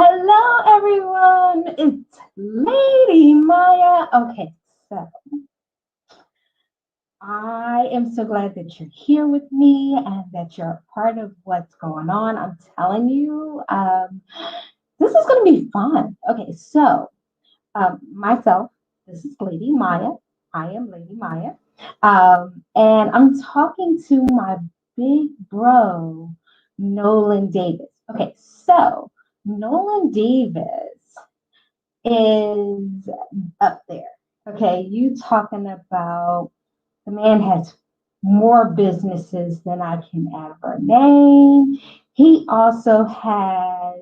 Hello, everyone. It's Lady Myya. Okay, so I am so glad that you're here with me and that you're a part of what's going on. I'm telling you, this is going to be fun. Okay, so myself, this is Lady Myya. I am Lady Myya. And I'm talking to my big bro, Nolen Davis. Okay, so Nolen Davis is up there. Okay, you talking about the man has more businesses than I can ever name. He also has,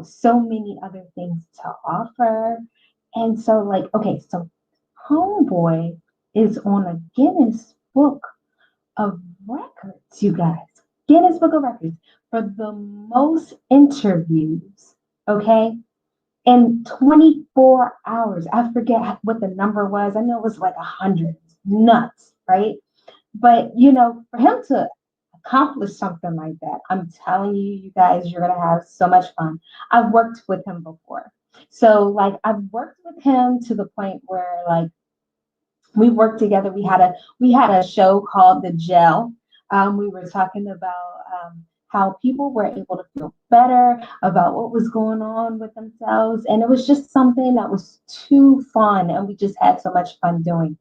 so many other things to offer. And so, like, okay, so Homeboy is on a Guinness Book of Records, you guys. Guinness Book of Records for the most interviews, okay? In 24 hours. I forget what the number was. I know it was like 100. Nuts, right? But for him to accomplish something like that, I'm telling you, you guys, you're gonna have so much fun. I've worked with him before. So like I've worked with him to the point where like we worked together. We had a show called The Gel. We were talking about how people were able to feel better about what was going on with themselves, and it was just something that was too fun, and we just had so much fun doing.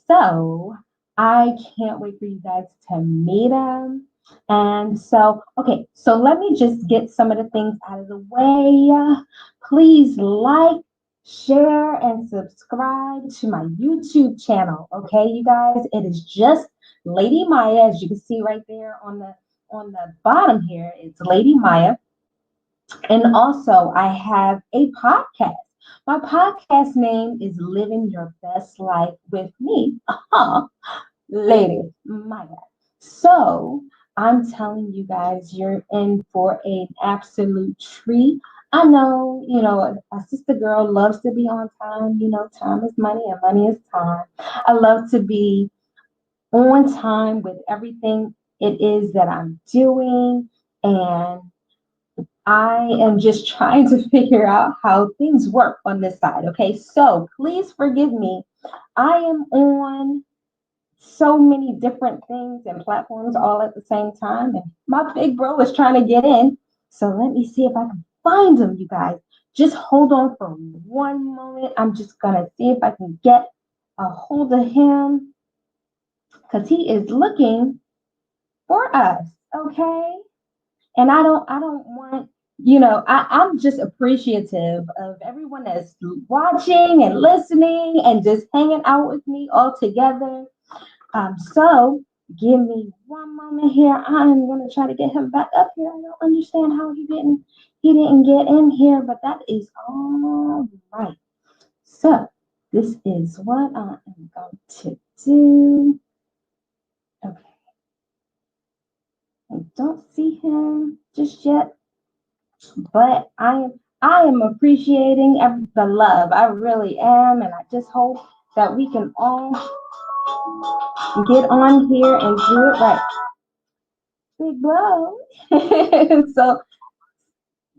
So I can't wait for you guys to meet him. And so, okay, so let me just get some of the things out of the way. Please like, share, and subscribe to my YouTube channel. Okay, you guys, it is just Lady Myya, as you can see right there on the bottom here. It's Lady Myya, and also I have a podcast. My podcast name is Living Your Best Life with Me, Lady Myya. So I'm telling you guys, you're in for an absolute treat. I know, a sister girl loves to be on time. Time is money and money is time. I love to be on time with everything it is that I'm doing. And I am just trying to figure out how things work on this side. Okay, so please forgive me. I am on so many different things and platforms all at the same time. And my big bro is trying to get in. So let me see if I can find him, you guys. Just hold on for one moment. I'm just going to see if I can get a hold of him because he is looking for us. Okay. And I don't want, I'm just appreciative of everyone that's watching and listening and just hanging out with me all together. So give me one moment here. I'm gonna try to get him back up here. I don't understand how he didn't get in here, but that is all right. So this is what I am going to do. Okay, I don't see him just yet, but I am appreciating the love. I really am, and I just hope that we can all get on here and do it right. Big bro. So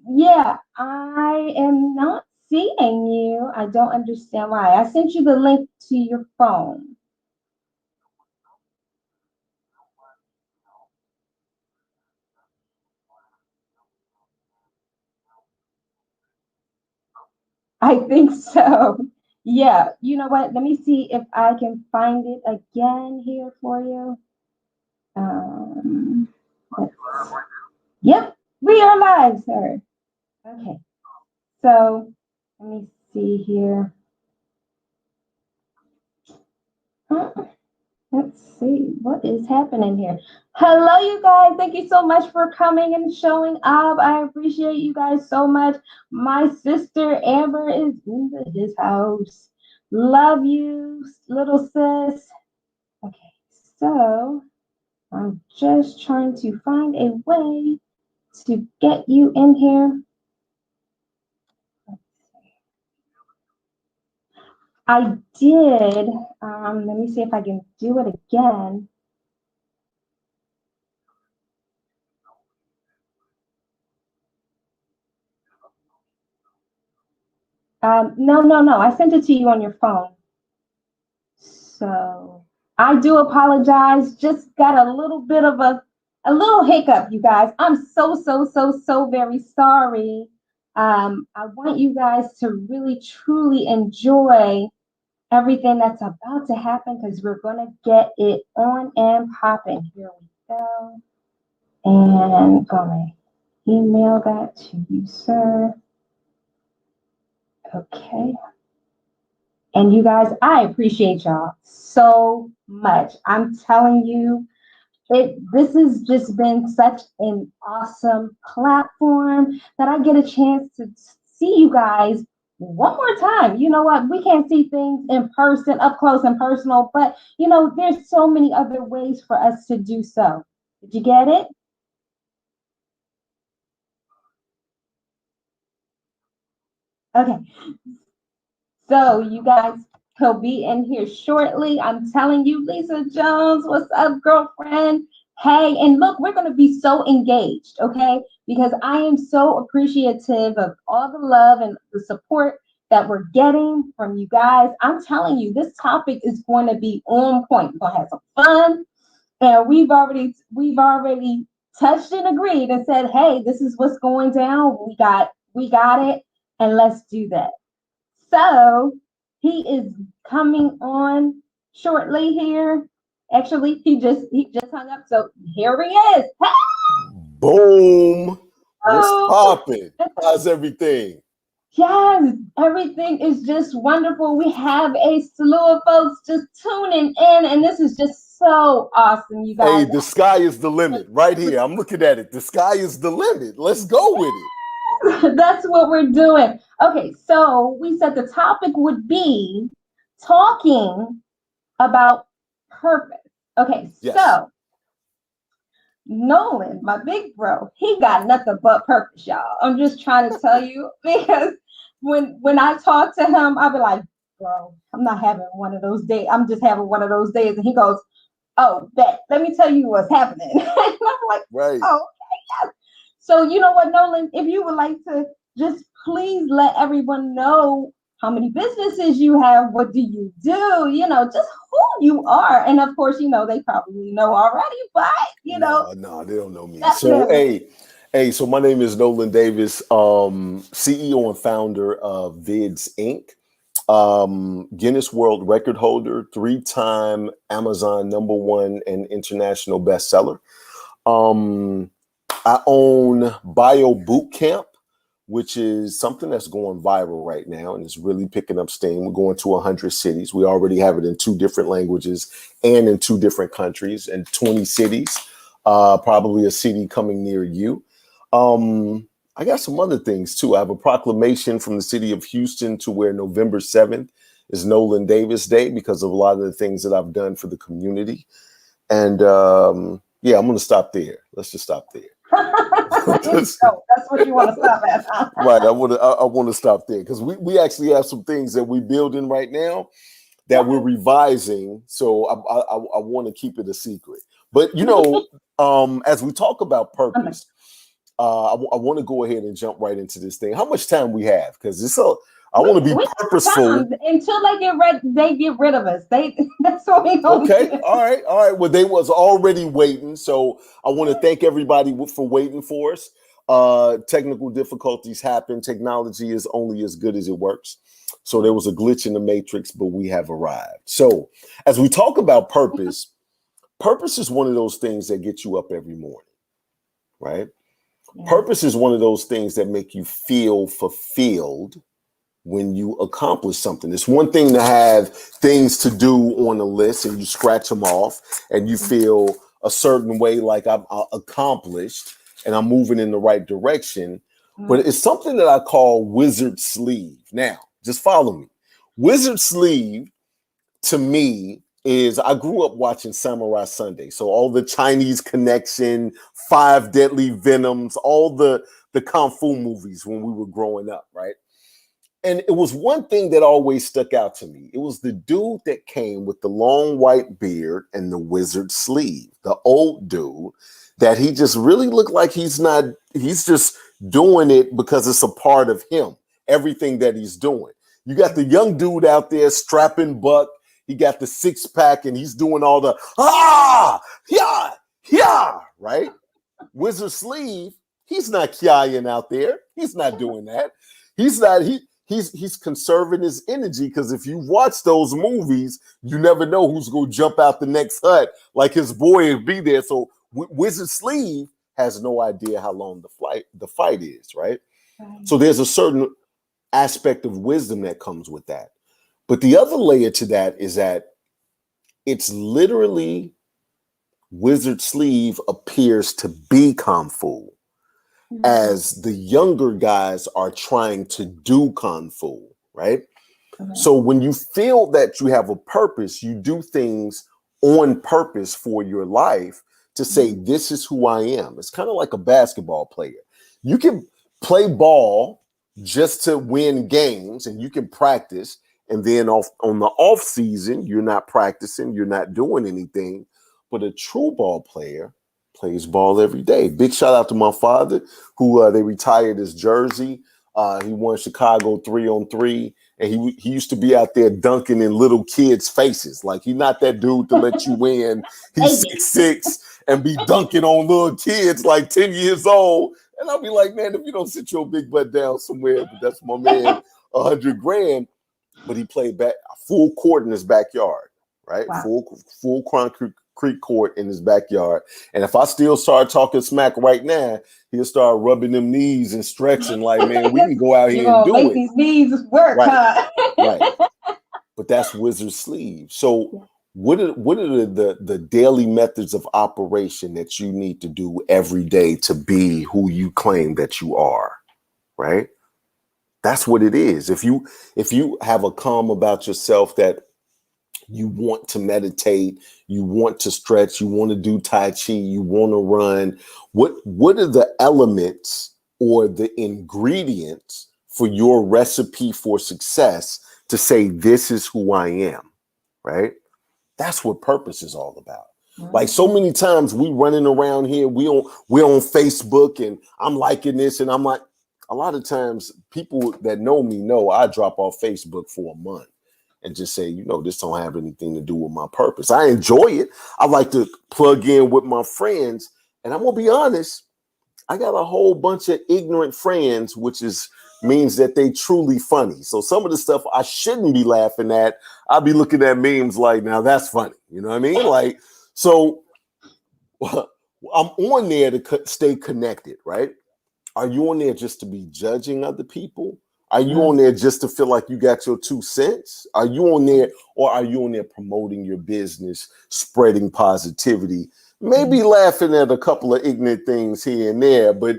yeah, I am not seeing you. I don't understand why. I sent you the link to your phone. I think so. Yeah, you know what? Let me see if I can find it again here for you. Um, yep, we are live, sir. Okay, so let me see here. Huh? Let's see what is happening here. Hello, you guys. Thank you so much for coming and showing up. I appreciate you guys so much. My sister Amber is in his house. Love you, little sis. Okay, so I'm just trying to find a way to get you in here. I did. Let me see if I can do it again. No. I sent it to you on your phone. So I do apologize. Just got a little bit of a little hiccup, you guys. I'm so very sorry. I want you guys to really truly enjoy everything that's about to happen because we're gonna get it on and popping. Here we go. And gonna email that to you, sir. Okay. And you guys, I appreciate y'all so much. I'm telling you, this has just been such an awesome platform that I get a chance to see you guys one more time. You know what? We can't see things in person, up close and personal, but there's so many other ways for us to do so. Did you get it? Okay. So you guys, he'll be in here shortly. I'm telling you, Lisa Jones, what's up, girlfriend? Hey, and look, we're going to be so engaged, okay? Because I am so appreciative of all the love and the support that we're getting from you guys. I'm telling you, this topic is going to be on point. We're going to have some fun. And we've already touched and agreed and said, hey, this is what's going down. We got it, and let's do that. So he is coming on shortly here. Actually, he just hung up. So here he is. Hey! Boom. What's Oh, popping? How's everything? yes, everything is just wonderful. We have a slew of folks just tuning in, and this is just so awesome, you Hey, guys. the sky is the limit right here. I'm looking at it. The sky is the limit. Let's go with it. That's what we're doing. Okay, so we said the topic would be talking about purpose. Okay, Yes. so Nolen, my big bro, he got nothing but purpose, y'all. I'm just trying to tell you because when I talk to him, I'll be like, bro, I'm not having one of those days. I'm just having one of those days. And he goes, oh, bet. Let me tell you what's happening. And I'm like, Right. oh, okay, yes. So you know what, Nolen, if you would like to just please let everyone know how many businesses you have, what do you do, just who you are. And of course, they probably know already, but No, they don't know me. So, definitely. so my name is Nolen Davis, CEO and founder of Vids Inc. Guinness World Record holder, 3-time Amazon #1 and international bestseller. I own Bio Boot Camp, which is something that's going viral right now and it's really picking up steam. We're going to 100 cities. We already have it in 2 different languages and in 2 different countries and 20 cities, probably a city coming near you. I got some other things too. I have a proclamation from the city of Houston to where November 7th is Nolen Davis Day because of a lot of the things that I've done for the community. And yeah, I'm going to stop there. Let's just stop there. That's what you want to stop at. Right. I want to stop there because we actually have some things that we're building right now that we're revising. So I want to keep it a secret. But as we talk about purpose, I want to go ahead and jump right into this thing. How much time we have? Because I want to be purposeful until they get rid of us. That's what we gonna Okay. do. All right. Well, they was already waiting. So I want to thank everybody for waiting for us. Technical difficulties happen. Technology is only as good as it works. So there was a glitch in the matrix, but we have arrived. So as we talk about purpose, purpose is one of those things that get you up every morning, right? Yeah. Purpose is one of those things that make you feel fulfilled when you accomplish something. It's one thing to have things to do on a list and you scratch them off and you feel a certain way, like I'm accomplished and I'm moving in the right direction. But it's something that I call wizard sleeve. Now, just follow me. Wizard sleeve to me is I grew up watching Samurai Sunday. So all the Chinese Connection, Five Deadly Venoms, all the Kung Fu movies when we were growing up, right? And it was one thing that always stuck out to me. It was the dude that came with the long white beard and the wizard sleeve, the old dude that he just really looked like he's just doing it because it's a part of him. everything that he's doing. You got the young dude out there strapping buck. He got the 6-pack and he's doing all the yeah, right? Wizard Sleeve, he's not kyaing out there. He's not doing that. He's conserving his energy, because if you watch those movies, you never know who's going to jump out the next hut, like his boy would be there. So Wizard Sleeve has no idea how long the fight is, right? So there's a certain aspect of wisdom that comes with that. But the other layer to that is that it's literally Wizard Sleeve appears to be Kung Fu, as the younger guys are trying to do Kung Fu, right? So when you feel that you have a purpose, you do things on purpose for your life to say, this is who I am. It's kind of like a basketball player. You can play ball just to win games, and you can practice, and then on the off season, you're not practicing, you're not doing anything. But a true ball player plays ball every day. Big shout out to my father, who they retired his jersey. He won Chicago 3-on-3, and he used to be out there dunking in little kids' faces. Like, he's not that dude to let you win. He's 6'6" and be dunking on little kids like 10 years old. And I'll be like, man, if you don't sit your big butt down somewhere, but that's my man, $100,000. But he played back full court in his backyard, right? Wow. Full concrete court in his backyard. And if I still start talking smack right now, he'll start rubbing them knees and stretching like, man, we can go out here and do make it. These knees work, right. Right. But that's Wizard Sleeve. So what are the daily methods of operation that you need to do every day to be who you claim that you are, right? That's what it is. If you have a calm about yourself, that you want to meditate, you want to stretch, you want to do Tai Chi, you want to run, what are the elements or the ingredients for your recipe for success to say, this is who I am, right? That's what purpose is all about. Like, so many times we running around here, we're on Facebook, and I'm liking this, and I'm like, a lot of times people that know me know I drop off Facebook for a month and just say, this don't have anything to do with my purpose. I enjoy it. I like to plug in with my friends, and I'm gonna be honest, I got a whole bunch of ignorant friends, which means that they truly funny. So some of the stuff I shouldn't be laughing at, I'll be looking at memes like, now that's funny. You know what I mean? Like, so I'm on there to stay connected, right? Are you on there just to be judging other people? Are you on there just to feel like you got your 2 cents? Are you on there, or are you on there promoting your business, spreading positivity? Maybe laughing at a couple of ignorant things here and there, but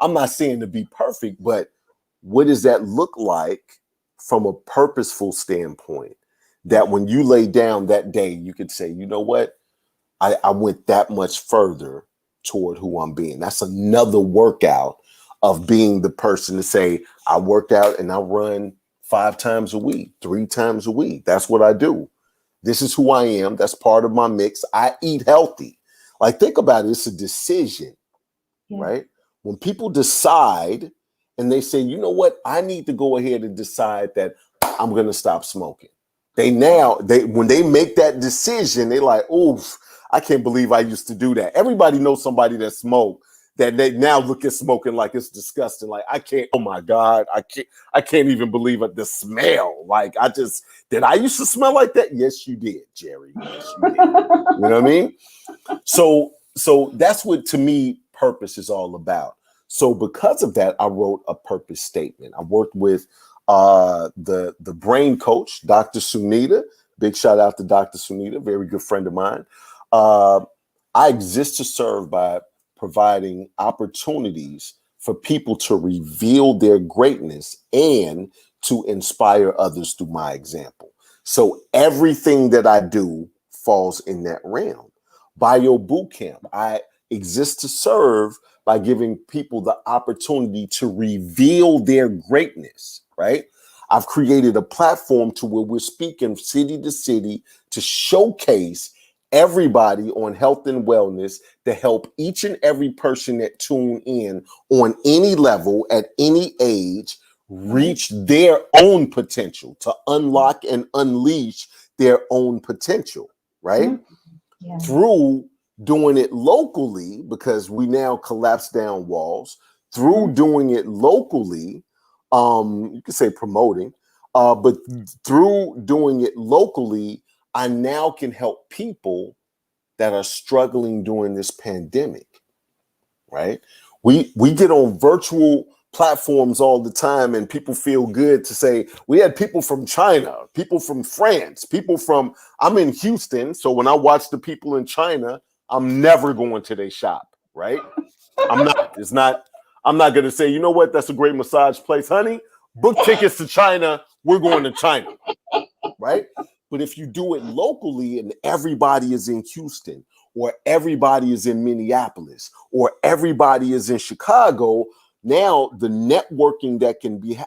I'm not saying to be perfect, but what does that look like from a purposeful standpoint? That when you lay down that day, you could say, you know what? I went that much further toward who I'm being. That's another workout of being the person to say, I worked out and I run 5 times a week, 3 times a week. That's what I do. This is who I am. That's part of my mix. I eat healthy. Like, think about it. It's a decision, right? When people decide and they say, you know what? I need to go ahead and decide that I'm going to stop smoking. When they make that decision, they're like, oof, I can't believe I used to do that. Everybody knows somebody that smoked, that they now look at smoking like it's disgusting. Like, oh my God, I can't even believe it. The smell. Like, did I used to smell like that? Yes, you did, Jerry. Yes, you did. You know what I mean? So that's what, to me, purpose is all about. So because of that, I wrote a purpose statement. I worked with the brain coach, Dr. Sunita. Big shout out to Dr. Sunita, very good friend of mine. I exist to serve by providing opportunities for people to reveal their greatness and to inspire others through my example. So everything that I do falls in that realm. Bio Bootcamp, I exist to serve by giving people the opportunity to reveal their greatness, right? I've created a platform to where we're speaking city to city to showcase everybody on health and wellness, to help each and every person that tune in on any level at any age reach their own potential, to unlock and unleash their own potential, right? Yeah. Through doing it locally, because we now collapse down walls, through doing it locally, you could say promoting, but through doing it locally, I now can help people that are struggling during this pandemic, right? We get on virtual platforms all the time, and people feel good to say, we had people from China, people from France, people from, I'm in Houston, so when I watch the people in China, I'm never going to their shop, right? I'm not going to say, you know what, that's a great massage place, honey, book tickets to China, we're going to China, right? But if you do it locally and everybody is in Houston, or everybody is in Minneapolis, or everybody is in Chicago, now the networking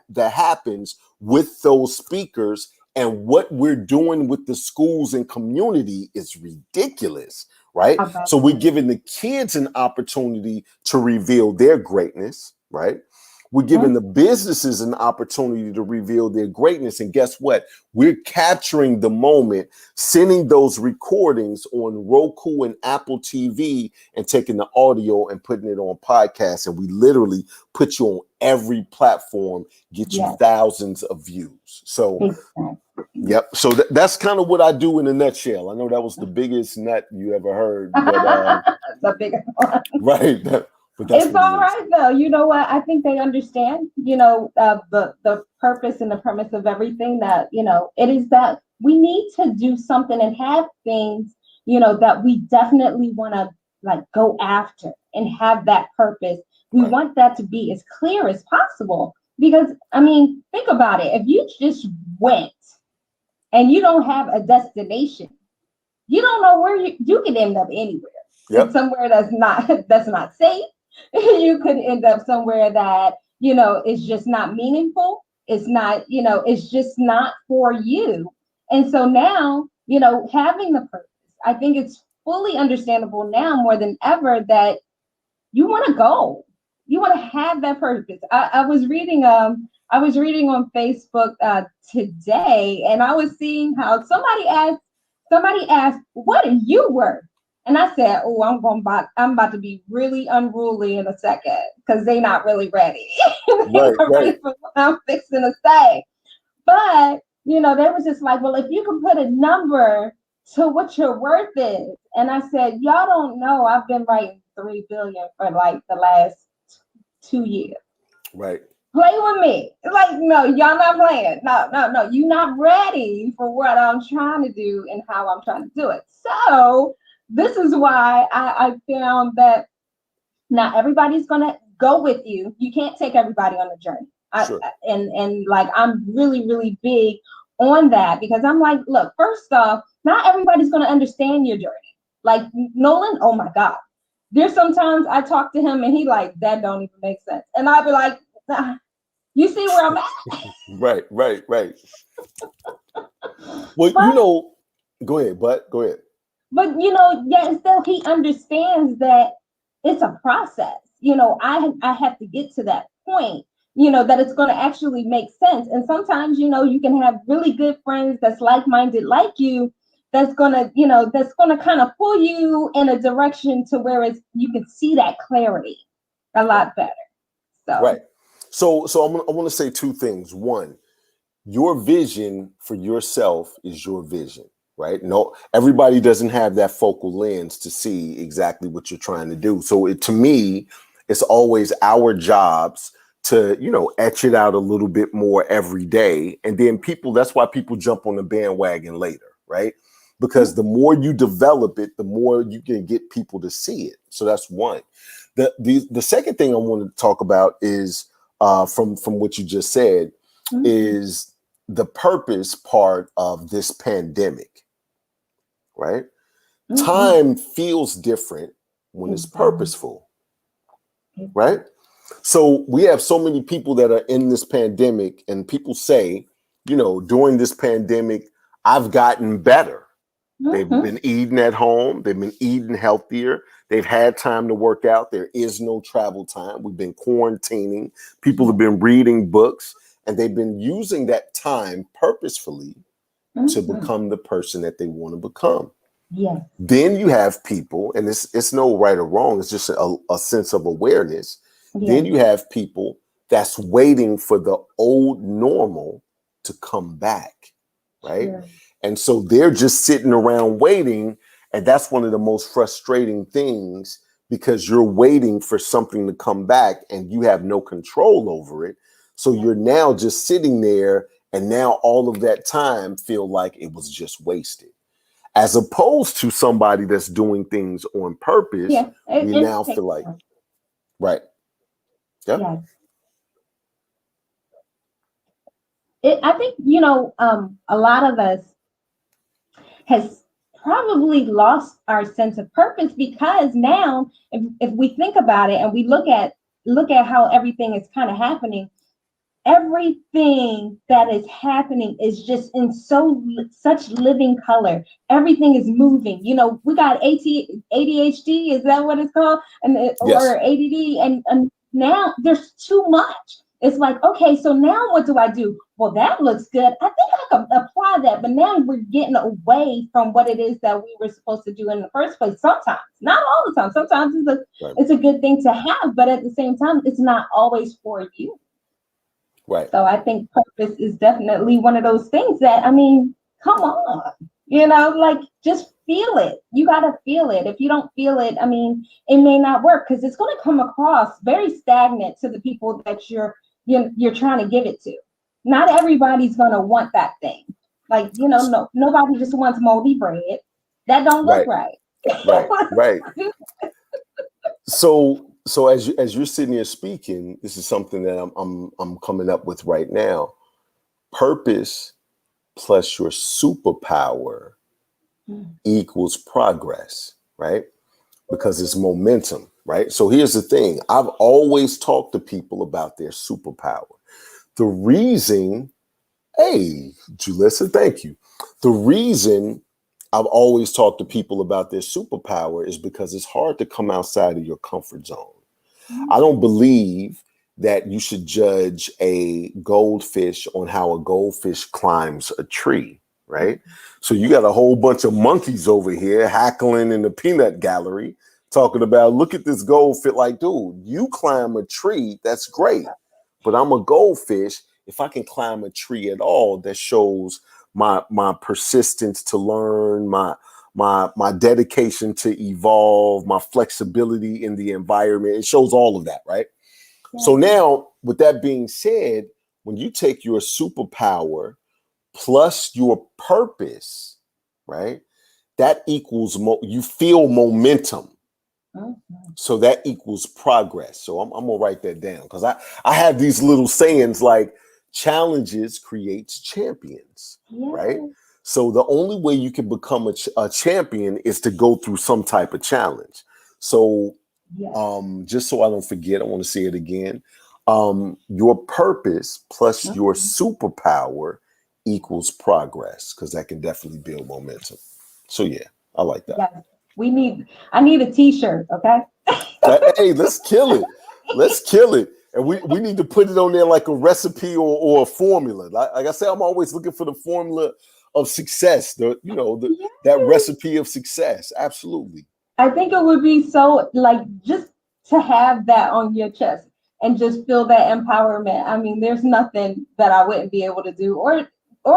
that happens with those speakers and what we're doing with the schools and community is ridiculous, right? So we're giving the kids an opportunity to reveal their greatness, right? We're giving the businesses an opportunity to reveal their greatness. And guess what? We're capturing the moment, sending those recordings on Roku and Apple TV and taking the audio and putting it on podcasts. And we literally put you on every platform, get you thousands of views. So, yep. So that's kind of what I do in a nutshell. I know that was the biggest nut you ever heard, but the biggest one. Right. But that's it's all right though. You know what? I think they understand, the purpose and the premise of everything, that, it is that we need to do something and have things, that we definitely want to like go after and have that purpose. We want that to be as clear as possible, because I mean, think about it. If you just went and you don't have a destination, you don't know where you can end up anywhere. Yep. Somewhere that's not safe. You could end up somewhere that, is just not meaningful. It's not, it's just not for you. And so now, having the purpose, I think it's fully understandable now more than ever that you want to go. You want to have that purpose. I was reading on Facebook today, and I was seeing how somebody asked, what are you worth? And I said, oh, I'm about to be really unruly in a second, because they're not really ready. They're not ready for what I'm fixing to say. But, they was just like, well, if you can put a number to what your worth is. And I said, y'all don't know, I've been writing 3 billion for like the last 2 years. Right. Play with me. Like, no, y'all not playing. No. You're not ready for what I'm trying to do and how I'm trying to do it. So this is why I found that not everybody's going to go with you. You can't take everybody on the journey. Sure. And like, I'm really, really big on that, because I'm like, look, first off, not everybody's going to understand your journey. Like Nolen, oh my God. There's sometimes I talk to him and he like, that don't even make sense. And I'll be like, nah, you see where I'm at? Right. Well, go ahead. But still he understands that it's a process. I have to get to that point, that it's going to actually make sense. And sometimes, you can have really good friends that's like-minded like you, that's going to kind of pull you in a direction to where you can see that clarity a lot better. So. Right. So I want to say two things. One, your vision for yourself is your vision, right? No, everybody doesn't have that focal lens to see exactly what you're trying to do. So to me, it's always our jobs to, etch it out a little bit more every day. And then that's why people jump on the bandwagon later, right? Because the more you develop it, the more you can get people to see it. So that's one. The second thing I want to talk about is from what you just said, is the purpose part of this pandemic, right? Time feels different when it's purposeful, right? So we have so many people that are in this pandemic, and people say, during this pandemic, I've gotten better. They've been eating at home. They've been eating healthier. They've had time to work out. There is no travel time. We've been quarantining. People have been reading books. and they've been using that time purposefully to become the person that they want to become. Yes. Then you have people, and it's no right or wrong, it's just a sense of awareness. Yes. Then you have people that's waiting for the old normal to come back, right? Sure. And so they're just sitting around waiting, and that's one of the most frustrating things, because you're waiting for something to come back and you have no control over it. So you're now just sitting there, and now all of that time feel like it was just wasted. As opposed to somebody that's doing things on purpose, we now feel like, right. Yeah. I think, a lot of us has probably lost our sense of purpose, because now if we think about it and we look at how everything is kind of happening, everything that is happening is just in such living color. Everything is moving. We got ADHD, is that what it's called? Or ADD, and now there's too much. It's like, okay, so now what do I do? Well, that looks good. I think I can apply that. But now we're getting away from what it is that we were supposed to do in the first place. Sometimes, not all the time. Sometimes it's a good thing to have, but at the same time, it's not always for you. Right. So I think purpose is definitely one of those things that, come on, like, just feel it. You got to feel it. If you don't feel it, it may not work, because it's going to come across very stagnant to the people that you're trying to give it to. Not everybody's going to want that thing. Like, nobody just wants moldy bread. That don't look right. Right. So as you're sitting here speaking, this is something that I'm coming up with right now. Purpose plus your superpower equals progress, right? Because it's momentum, right? So here's the thing. I've always talked to people about their superpower. The reason, hey, Julissa, thank you. The reason I've always talked to people about their superpower is because it's hard to come outside of your comfort zone. I don't believe that you should judge a goldfish on how a goldfish climbs a tree, right? So you got a whole bunch of monkeys over here hackling in the peanut gallery, talking about, look at this goldfish. Like, dude, you climb a tree, that's great. But I'm a goldfish. If I can climb a tree at all, that shows my persistence to learn, my dedication to evolve, my flexibility in the environment. It shows all of that, right? Yeah. So now, with that being said, when you take your superpower plus your purpose, right, that equals, you feel momentum. So that equals progress. So I'm gonna write that down, because I have these little sayings like, challenges creates champions, right? So the only way you can become a champion is to go through some type of challenge. So just so I don't forget, I want to say it again. Your purpose plus your superpower equals progress, because that can definitely build momentum. So yeah, I like that. Yes. I need a t-shirt, okay? Hey, let's kill it. Let's kill it. And we need to put it on there like a recipe or a formula. Like I said, I'm always looking for the formula of success, that recipe of success. Absolutely. I think it would be so, like, just to have that on your chest and just feel that empowerment. There's nothing that I wouldn't be able to do, or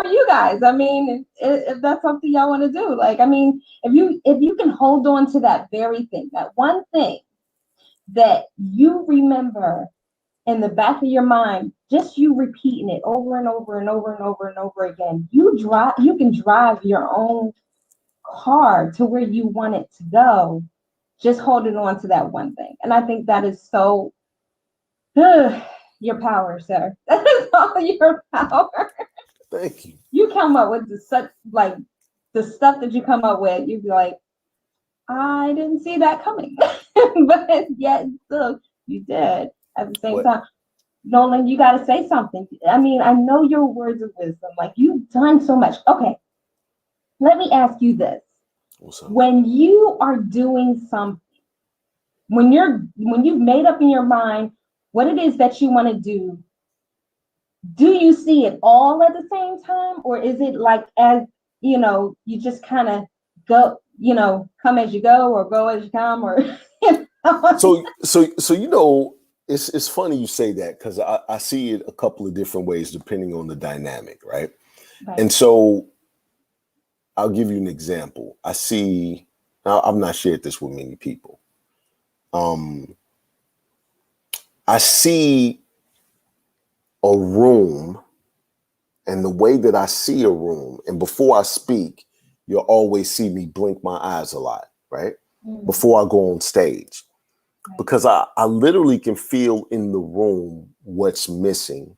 you guys. If that's something y'all want to do, like, if you can hold on to that very thing, that one thing that you remember in the back of your mind, just you repeating it over and over and over and over and over again, you can drive your own car to where you want it to go, just holding on to that one thing. And I think that is so your power, sir. That is all your power. Thank you. You come up with the stuff that you come up with, you'd be like, I didn't see that coming. But yet still you did at the same time. Nolen, you got to say something. I know your words of wisdom. Like, you've done so much. Okay, let me ask you this. What's up? When you are doing something, when you've made up in your mind what it is that you want to do, do you see it all at the same time, or is it like, as you know, you just kind of go, come as you go, or go as you come, or you know? So you know, it's funny you say that, because I see it a couple of different ways depending on the dynamic, right? Right. And so I'll give you an example. I see, now I've not shared this with many people. I see a room, and the way that I see a room, and before I speak, you'll always see me blink my eyes a lot, right? Before I go on stage, Right. because I literally can feel in the room what's missing.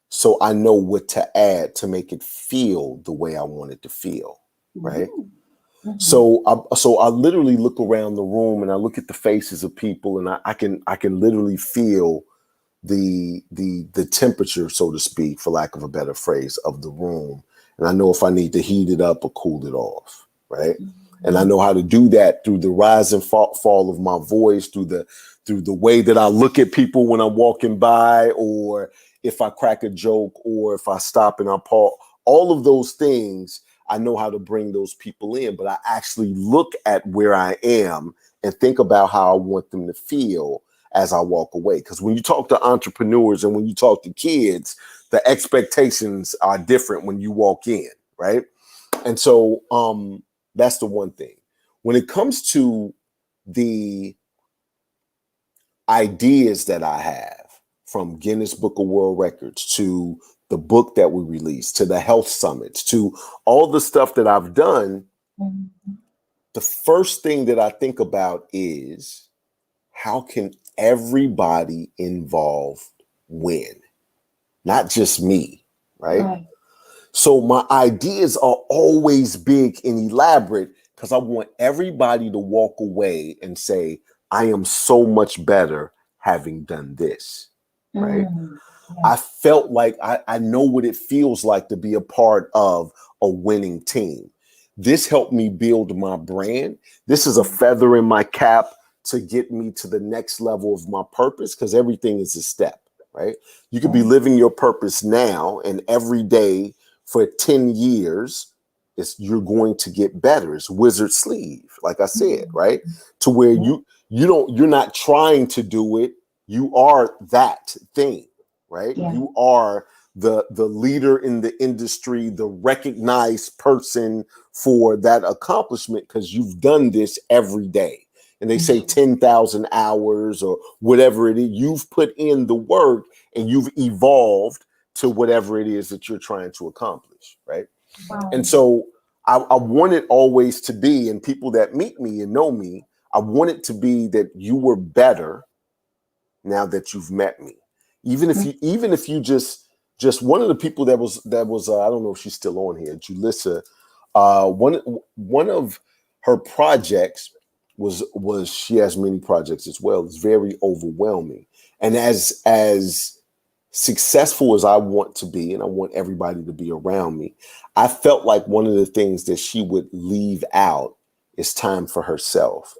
So I know what to add to make it feel the way I want it to feel, right? So I literally look around the room and I look at the faces of people, and I can literally feel the temperature, so to speak, for lack of a better phrase, of the room. And I know if I need to heat it up or cool it off, right? And I know how to do that through the rise and fall of my voice, through the way that I look at people when I'm walking by, or if I crack a joke, or if I stop and I pause. All of those things, I know how to bring those people in, but I actually look at where I am and think about how I want them to feel as I walk away. Because when you talk to entrepreneurs and when you talk to kids, the expectations are different when you walk in, right? And so that's the one thing. When it comes to the ideas that I have, from Guinness Book of World Records to the book that we released, to the health summits, to all the stuff that I've done, the first thing that I think about is, how can everybody involved win? Not just me, right? Right. So my ideas are always big and elaborate, because I want everybody to walk away and say, I am so much better having done this, right? I felt like I know what it feels like to be a part of a winning team. This helped me build my brand. This is a feather in my cap to get me to the next level of my purpose, because everything is a step, right? You could be living your purpose now, and every day for 10 years, you're going to get better. It's wizard sleeve, like I said, right? To where you're not trying to do it. You are that thing, right? Yeah. You are the leader in the industry, the recognized person for that accomplishment, because you've done this every day. And they say 10,000 hours or whatever it is, you've put in the work and you've evolved to whatever it is that you're trying to accomplish, right? And so I want it always to be, and people that meet me and know me, I want it to be that you were better now that you've met me. Even if you just one of the people that was I don't know if she's still on here, Julissa, one of her projects was she has many projects as well. It's very overwhelming. And as successful as I want to be, and I want everybody to be around me, I felt like one of the things that she would leave out is time for herself,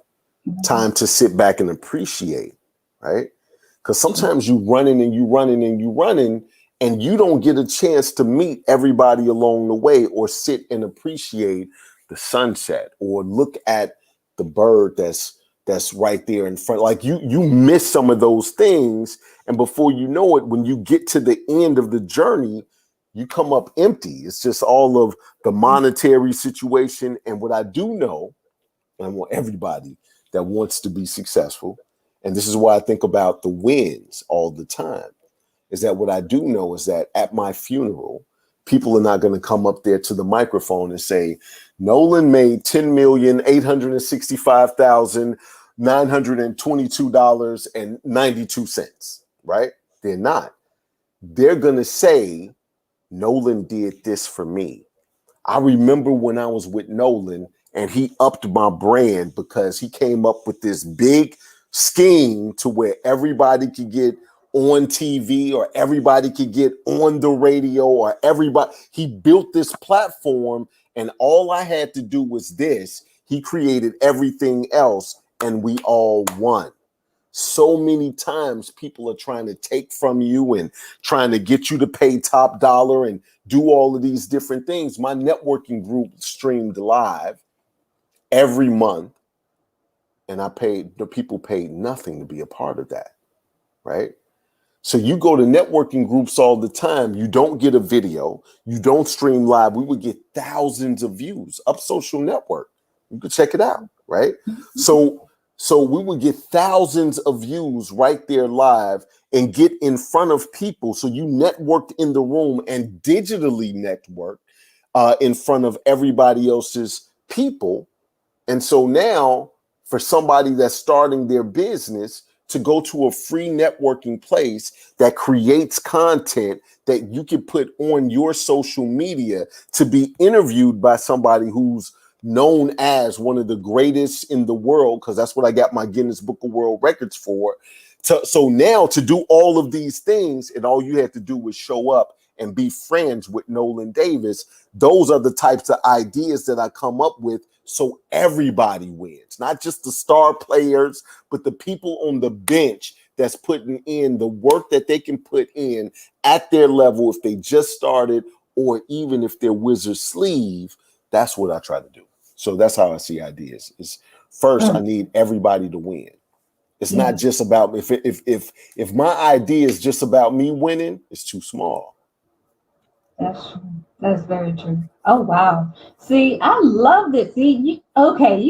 time to sit back and appreciate, right? Because sometimes you running and you running and you running, and you don't get a chance to meet everybody along the way, or sit and appreciate the sunset, or look at the bird that's right there in front. Like you miss some of those things, and before you know it, when you get to the end of the journey, you come up empty. It's just all of the monetary situation. And what I do know, and I want everybody that wants to be successful, and this is why I think about the wins all the time, is that what I do know is that at my funeral, people are not going to come up there to the microphone and say, Nolen made $10,865,922.92, right? They're not. They're going to say, Nolen did this for me. I remember when I was with Nolen and he upped my brand, because he came up with this big scheme to where everybody could get on TV, or everybody could get on the radio, or he built this platform, and all I had to do was this. He created everything else, and we all won. So many times people are trying to take from you and trying to get you to pay top dollar and do all of these different things. My networking group streamed live every month, and the people paid nothing to be a part of that, right? So you go to networking groups all the time. You don't get a video. You don't stream live. We would get thousands of views. UpSocial network. You could check it out, right? So we would get thousands of views right there live and get in front of people. So you networked in the room and digitally networked in front of everybody else's people. And so now for somebody that's starting their business to go to a free networking place that creates content that you can put on your social media to be interviewed by somebody who's known as one of the greatest in the world, because that's what I got my Guinness Book of World Records for. So now to do all of these things, and all you had to do was show up and be friends with Nolen Davis. Those are the types of ideas that I come up with, so everybody wins, not just the star players, but the people on the bench that's putting in the work that they can put in at their level if they just started, or even if they're wizard sleeve. That's what I try to do. So that's how I see ideas. Is first, I need everybody to win. It's not just about if my idea is just about me winning, it's too small. That's true. That's very true. Oh wow. See, I love this. See, you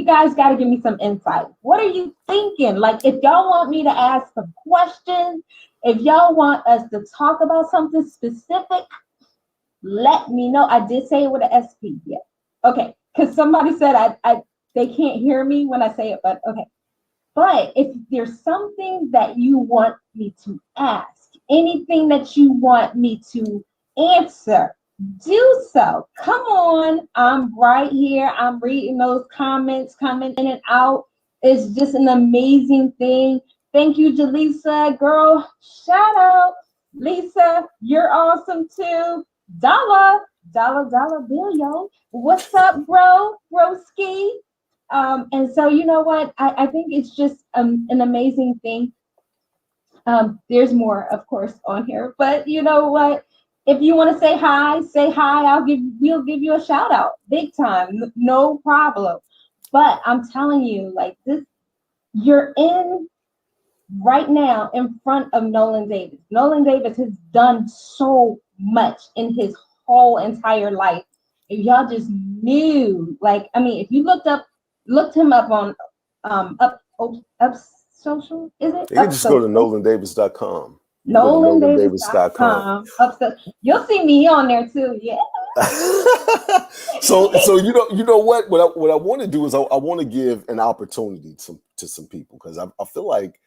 guys got to give me some insight. What are you thinking? Like, if y'all want me to ask some questions, if y'all want us to talk about something specific, let me know. I did say it with an SP. Yeah. Okay. Because somebody said I they can't hear me when I say it, but okay. But if there's something that you want me to ask, anything that you want me to answer, do so. Come on. I'm right here. I'm reading those comments coming in and out. It's just an amazing thing. Thank you, Jaleesa. Girl, shout out. Lisa, you're awesome too. Dollar bill, yo. What's up, bro? Broski. And so, you know what? I think it's just an amazing thing. There's more, of course, on here, but you know what? If you want to say hi, say hi. We'll give you a shout out, big time, no problem. But I'm telling you, like this, you're in right now in front of Nolen Davis. Nolen Davis has done so much in his whole entire life. If y'all just knew, like, I mean, if you looked him up on up social, is it? You can just go to nolendavis.com. NolenDavis.com. You'll see me on there too. Yeah. so you know what I want to do is I want to give an opportunity to some people, because I feel like,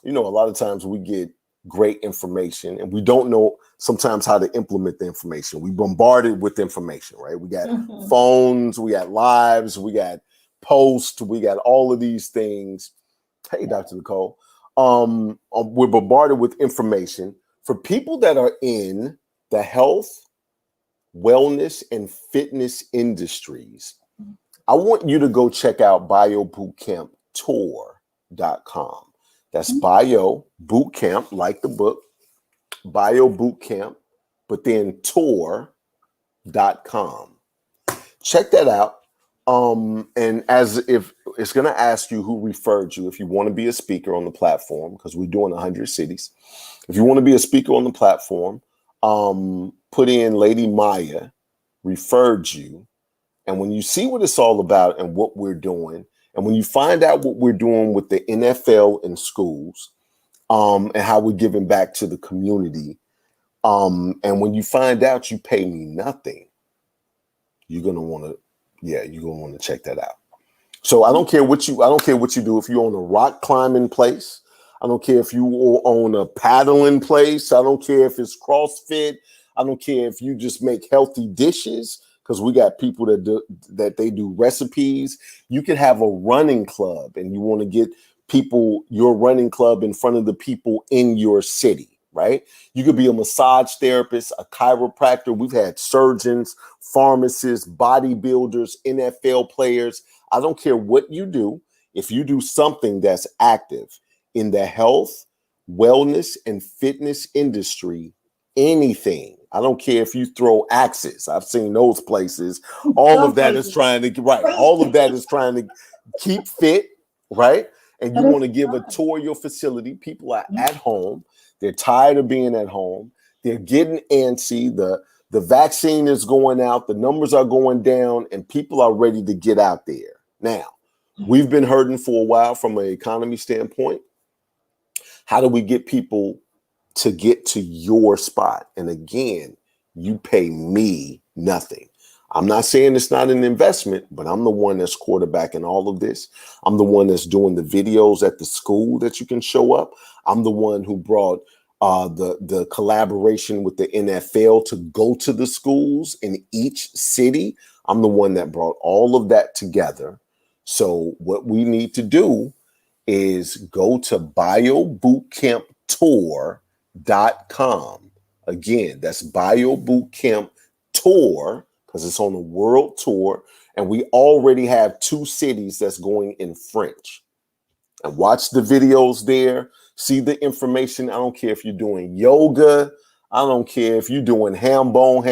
you know, a lot of times we get great information and we don't know sometimes how to implement the information. We bombarded with information, right? We got phones, we got lives, we got posts, we got all of these things. Hey, Dr. Nicole. We're bombarded with information. For people that are in the health, wellness, and fitness industries, I want you to go check out biobootcamptour.com. That's bio bootcamp, like the book, bio bootcamp, but then tour.com. Check that out. And as if it's going to ask you who referred you, if you want to be a speaker on the platform, because we're doing 100 cities. If you want to be a speaker on the platform, put in Lady Myya referred you. And when you see what it's all about and what we're doing, and when you find out what we're doing with the NFL in schools, and how we're giving back to the community, and when you find out you pay me nothing, you're gonna want to check that out. So I don't care what you do. If you own a rock climbing place, I don't care if you own a paddling place, I don't care if it's CrossFit, I don't care if you just make healthy dishes, because we got people that they do recipes. You could have a running club and you want to get your running club in front of the people in your city, right? You could be a massage therapist, a chiropractor. We've had surgeons, pharmacists, bodybuilders, NFL players. I don't care what you do. If you do something that's active in the health, wellness, and fitness industry, anything. I don't care if you throw axes. I've seen those places. All of that is trying to all of that is trying to keep fit, right? And you want to give a tour of your facility. People are at home. They're tired of being at home. They're getting antsy. The vaccine is going out. The numbers are going down, and people are ready to get out there. Now, we've been hurting for a while from an economy standpoint. How do we get people to get to your spot? And again, you pay me nothing. I'm not saying it's not an investment, but I'm the one that's quarterbacking all of this. I'm the one that's doing the videos at the school that you can show up. I'm the one who brought the collaboration with the NFL to go to the schools in each city. I'm the one that brought all of that together. So what we need to do is go to biobootcamptour.com. Again, that's biobootcamptour, because it's on a world tour, and we already have 2 cities that's going in French. And watch the videos there. See the information. I don't care if you're doing yoga. I don't care if you're doing ham bone,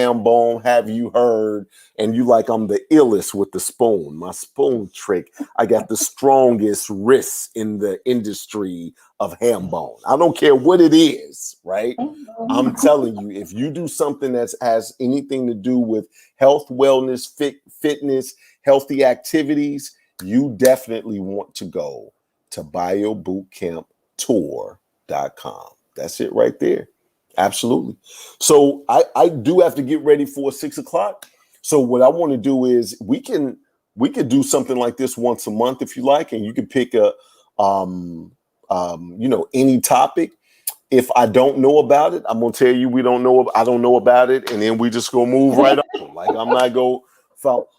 have you heard? And you like, I'm the illest with the spoon. My spoon trick. I got the strongest wrists in the industry of ham bone. I don't care what it is, right? I'm telling you, if you do something that has anything to do with health, wellness, fitness, healthy activities, you definitely want to go to biobootcamptour.com. That's it right there. Absolutely. So I do have to get ready for 6 o'clock. So what I want to do is we could do something like this once a month if you like, and you can pick a any topic. If I don't know about it, I'm gonna tell you I don't know about it, and then we just gonna move right on. Like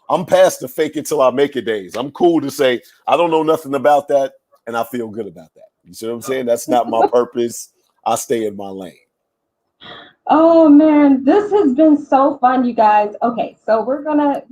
I'm past the fake it till I make it days. I'm cool to say I don't know nothing about that, and I feel good about that. You see what I'm saying? That's not my purpose. I stay in my lane. Oh man, this has been so fun, you guys. Okay, so we're gonna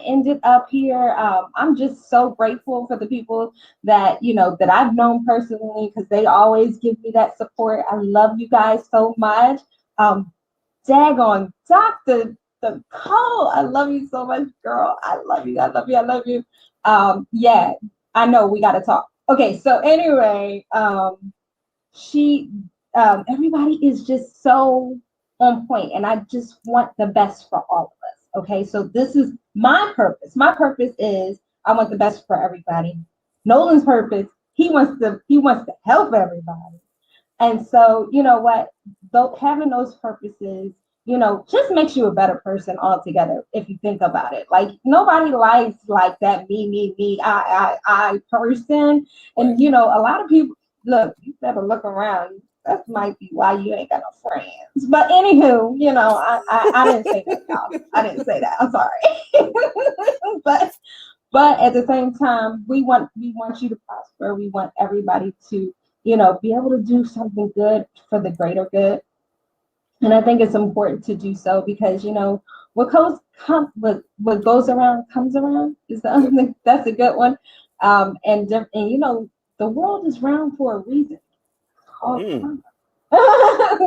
end it up here. I'm just so grateful for the people that that I've known personally, because they always give me that support. I love you guys so much. Daggone Dr. Nicole, I love you so much, girl. I love you. I love you. I love you. Yeah, I know we gotta talk. Okay, so anyway, everybody is just so on point, and I just want the best for all of us. Okay, so this is my purpose. My purpose is I want the best for everybody. Nolen's purpose, he wants to help everybody. And so, you know what, though, having those purposes, just makes you a better person altogether. If you think about it, like nobody likes like that me, I person. And a lot of people, look, you better look around. That might be why you ain't got no friends. But anywho, I didn't say that, y'all. I didn't say that. I'm sorry. but at the same time, we want you to prosper. We want everybody to, be able to do something good for the greater good. And I think it's important to do so because, what goes around comes around. That's a good one. And the world is round for a reason.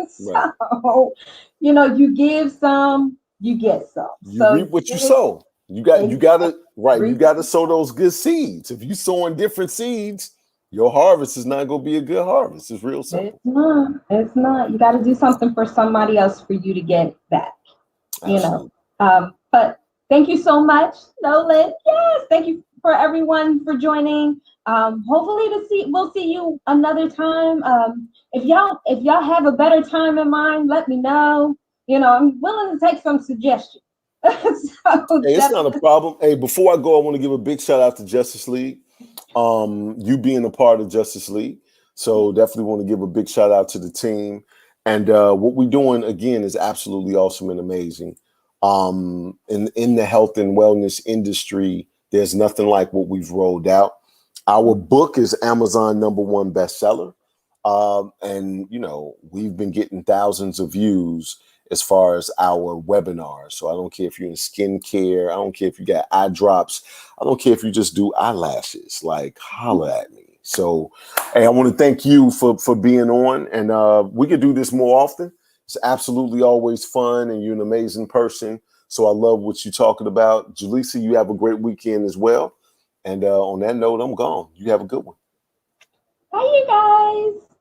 So, you give some, you get some. You reap what you sow. You gotta sow those good seeds. If you sowing different seeds, your harvest is not gonna be a good harvest. It's real simple. It's not. You gotta do something for somebody else for you to get back. Absolutely. But thank you so much, Nolen. Yes, thank you for everyone for joining. Hopefully we'll see you another time. If y'all have a better time in mind, let me know. I'm willing to take some suggestions. It's not a problem. Hey, before I go, I want to give a big shout out to Justice League. You being a part of Justice League. So definitely want to give a big shout out to the team. And what we're doing, again, is absolutely awesome and amazing. In the health and wellness industry, there's nothing like what we've rolled out. Our book is Amazon #1 bestseller. And, we've been getting thousands of views as far as our webinars. So I don't care if you're in skincare. I don't care if you got eye drops. I don't care if you just do eyelashes. Like, holla at me. So, hey, I want to thank you for being on, and we could do this more often. It's absolutely always fun, and you're an amazing person. So I love what you're talking about. Jaleesa, you have a great weekend as well. And on that note, I'm gone. You have a good one. Bye, you guys.